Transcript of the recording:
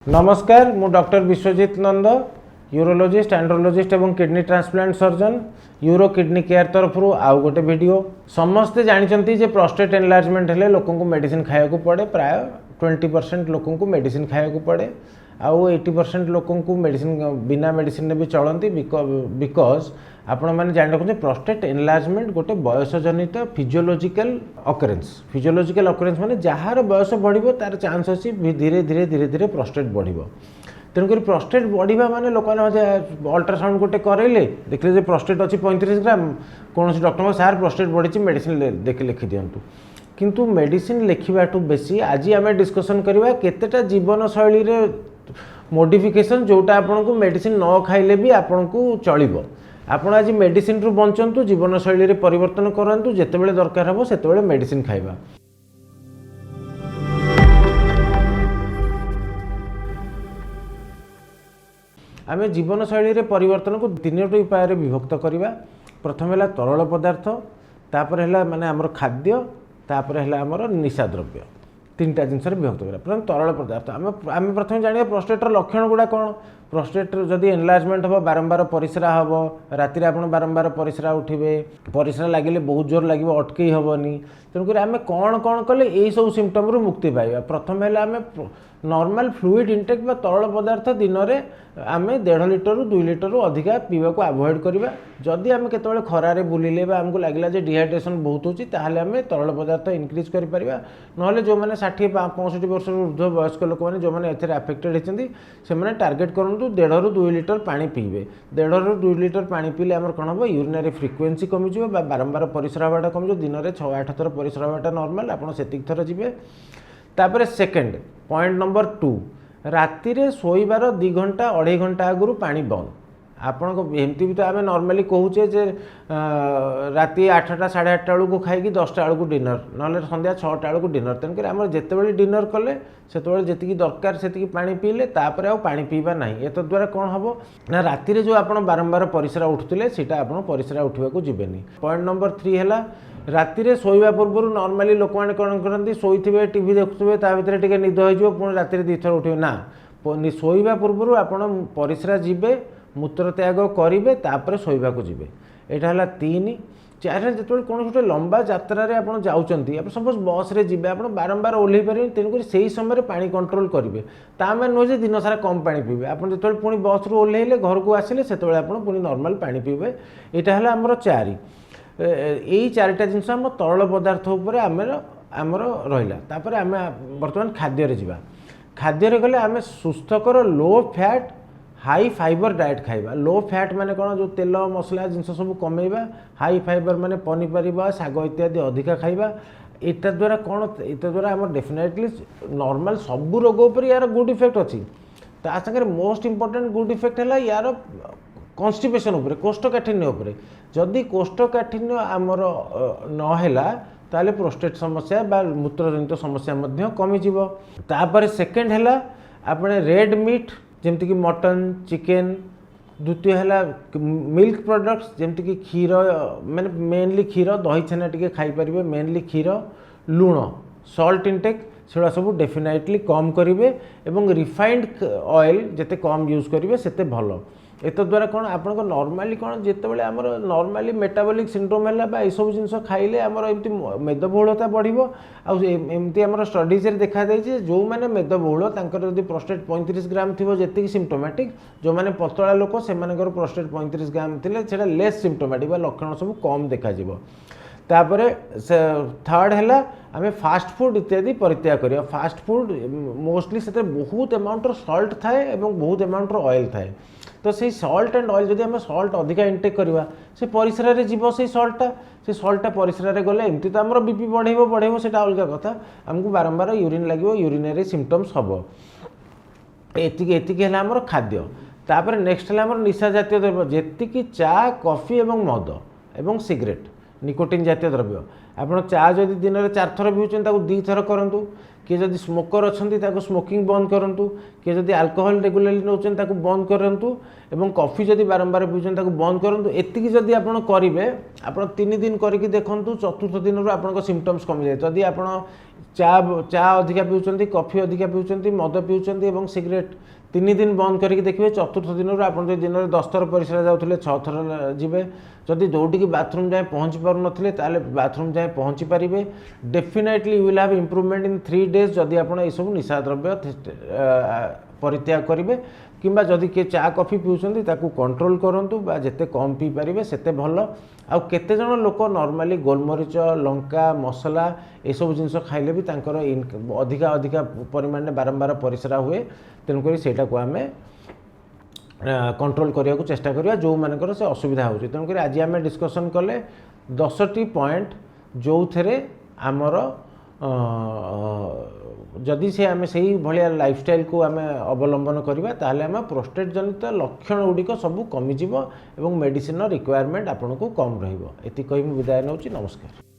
नमस्कार मु डॉक्टर विश्वजीत नंद urologist andrologist एवं kidney transplant surgeon euro kidney care तरफ आउ गोटे वीडियो समस्ते जानते जे प्रोस्टेट एनलार्जमेंट हेले लोक मेडिसिन खाया पड़े प्राय 20% लोक मेडिसिन खाया पड़े आउ 80% लोक मेडिसिन बिना मेडिसिन भी चलती बिकज आपण मैंने जान रखते प्रोस्टेट एनलार्जमेंट गोटे बयस जनित फिजियोलॉजिकल अकरेन्स माने जार बयस बढ़िबो तार चांस अच्छी धीरे धीरे धीरे धीरे प्रोस्टेट बढ़िबो तेणुक प्रोस्टेट बढ़िबा माने लोक अल्ट्रासाउंड गोटे करेले देखले जे प्रोस्टेट अच्छी 35 ग्राम कौन डॉक्टर सार प्रोस्टेट बढ़ी मेडिसिन देख लिखि दिंतु किंतु मेडिसिन लिखा बेसी आज आम डिस्कसन करवा केतेटा जीवन शैली रे मॉडिफिकेशन जोटा आपन को मेडिसिन न खाइले भी आपन को चलिबो आपण आज मेडिसिन रु बंचंतु जीवन शैली रे परिवर्तन करंतु जेतेबेले दरकार हबो सेतेबेले मेडिसिन खाइबा। आमे जीवन शैली रे परिवर्तन को तीनोटी उपाय रे विभक्त करवा। प्रथम है तरल पदार्थ, तापर है माने हमर खाद्य, तापर है हमर निशा द्रव्य, तीनटा जिनस विभक्त करा। प्रथम तरल पदार्थ आम प्रथम जानिए प्रोस्टेटर लक्षण गुड़ा कौन। प्रोस्टेट जदि एनलार्जमेंट हम बारंबार परिश्रा हम राति आप बारंबार परिश्रा उठे परिश्रा लगे बहुत जोर लगे अटकई हेनी तेणुक आम कौन कौन कले यही सब सिम्पटम रू मुक्ति पाइबा। प्रथम है आम नॉर्मल फ्लूइड इंटेक बा तरल पदार्थ दिन में आम 1.5 लिटर 2 लिटर अधिका पीवा को अवॉइड करवा। जदि आम केतबेले खरारे बुलिले आमको लगे डिहाइड्रेशन बहुत होची ताहले आम तरल पदार्थ इनक्रीज कर परिबा। नहले जो मैंने 60-65 वर्ष ऊर्ध्व वयस्क लोक मैंने जो मैंने एथे अफेक्टेड होती से टार्गेट करूँ 1.5 ରୁ 2 लिटर पानी पीबे। 1.5 ରୁ 2 लिटर पानी पीले आमर कौन हम यूरिनरी फ्रिक्वेन्सी कमिज बारंबार परिश्रा हवाटा कमिज दिन में 6-8 थर परिश्रा हवाटा नॉर्मल आप सेतिक थर जीवे। तापर सेकेंड पॉइंट नंबर 2 राति रे शोइबार 2 घंटा 2.5 घंटा आगु पानी बंद। आपण को एमती भी तो आम नॉर्मली कहूचे जे राति 8टा 8:30 बेलू खाई 10टा बेलू डिनर ना संध्या 6टा बेलू डिनर तेणुक आम जितेबाला डिनर कले से जी दरकार से पानी पीले तापर आ पानी पीवा ना। ए द्वारा कौन हम ना राति जो आप बारंबार परिश्रा उठुले सीटा आप परिश्रा उठा जीवेनि। पॉइंट नंबर 3 है राति रे शोइबा पूर्व नॉर्मली लोक मैंने कौन करती शोथे टीवी देखुए भितर टे निद हो पुणी राति 2 थर उठे ना शोइबा पूर्व आप परिश्रा जीवे मूत्र त्याग करेंगे तापर शोइबा को जीवे। यहाँ है 3 4 जो कौन गोटे लंबा यात्रा रे आप जाऊँगी आप सपोज बस रे जीवे आप बारंबार ओह्ल पारे तेणुक से समय पानी कंट्रोल करेंगे तामें नुहे दिन सारा कम पानी पीबे। आप जो पुणी बस रू ओह्लैले घर को आसिले से पुणी नॉर्मल पानी पीबे। यहाँ है आमर 4 यही 4टा जिनस आम तरल पदार्थ उपर आमर रहा। तापर आम बर्तमान खाद्य जावा। खाद्य गले आम सुस्थकर low fat high fibre diet खाइबा। लो फैट माने कौन जो तेल मसला जिनस सब कमेबा। हाई फाइबर माने पनीपरिया शाग इत्यादि अधिका खाइबा। एटा द्वारा कौन एटा द्वारा आम डेफिनेटली नॉर्मल सब रोग उपर यार गुड इफेक्ट अच्छी। ता संगे मोस्ट इंपोर्टेंट गुड इफेक्ट है यार कॉन्स्टिपेशन उपर कोष्ठकाठिन्य उपर। जदि कोष्ठकाठिन्य आमर नहला ताले प्रोस्टेट समस्या बा मूत्रजनित समस्या मध्य कमिजिव। तापर सेकेंड है आपने रेड मीट जमती कि मटन चिकेन। द्वितीय है मिल्क प्रोडक्ट्स जमती कि क्षीर मैंने मेनली क्षीर दही छेना टी खाईपर मेनली क्षीर लुण सल्ट इंटेक से सब डेफिनेटली कम करेंगे और रिफाइंड ऑयल जिते कम यूज करेंगे सेते भल। एत द्वारा कौन आपन को नॉर्मली कौन जितेबाला आमर नॉर्मली मेटाबॉलिक सिंड्रोम है सब जिन खाइले आमर एमती मेदबहुलता बढ़िबो। एमती आमर स्टडीज रे देखा जाइए जो मैंने मेदबहुल तांकर यदि प्रोस्टेट 35 ग्राम थी जी सिम्टोमेटिक जो मैंने पतला लोक से प्रोस्टेट 35 ग्राम थे से लेस सिम्टोमेटिक लक्षण सब कम देखा। तापर थर्ड है आम फास्ट फूड इत्यादि परित्याग करिया। फास्ट फूड मोस्टली से बहुत अमाउंट सल्ट थाए बहुत अमाउंट ऑयल थाए तो से सल्ट एंड ऑयल जदि आम सल्ट अधिका इंटेक करवा से परिश्रा रे जीव से सल्टा परिश्रा रे गले एमती तो आमर बीपी बढ़ेबो से अलग कथा आमको बारंबार यूरिन लगे यूरिनरी सिम्पटम्स हम एतिक है आमर खाद्य। तापर नेक्स्ट है आमर निशा जातीय द्रव्य जी चा कॉफी एवं मद एवं सिगरेट निकोटिन जातीय द्रव्य। आप चा जदि दिन में 4 थर पीछे 2 थर करूँ किए जदि स्मोकर अच्छा स्मोकिंग बंद करूँ, किए जदि अल्कोहल रेगुलाली नौकरी बंद करूँ, एवं कॉफी जदि बारंबार पीछे बंद करूँ। एतिकी जदि आप करेंगे, आप 3 दिन करके देखूँ, चतुर्थ दिन आप सिम्पटम्स कमी जाए। जदि आप चा अधिका पीछे, कॉफी अधिका पीछे, मद पीछे, सिगरेट 3 दिन बंद करके देखिए, चतुर्थ दिन आप दिन में 10 थर परिश्रा जाते 6 थर जी। जदि दौड़ बाथरूम जाए पहुँची पार ना बाथरूम जाए पहुँची पारे। Definitely you will have improvement in 3 days जदि आप सब निशा द्रव्य परित्याग करेंगे, किंबा जदि किए चा कॉफी पीछे कंट्रोल करूँ, जिते कम पी पारे सेते भल। आउ केते जण लोक नॉर्मली गोलमरीच, लंका, मसला ये सब जिनस खाइले भी तांकर अधिका अधिका परिमाण में बारंबार परिश्रा हुए। तेणुक सेटा को आम कंट्रोल करने को चेष्टा करिया जो मानकर से असुविधा होची। तेणुक आज आम डिस्कसन कले 10टी पॉइंट जो थे आमर जदि से आम से भाया लाइफस्टाइल को आम अवलंबन करवा ताहले आम प्रोस्टेट जनित लक्षण गुड़िक सब कमिजिव एवं मेडिसिन रिक्वायरमेंट आपन को कम रही। कही विदाय नौची। नमस्कार।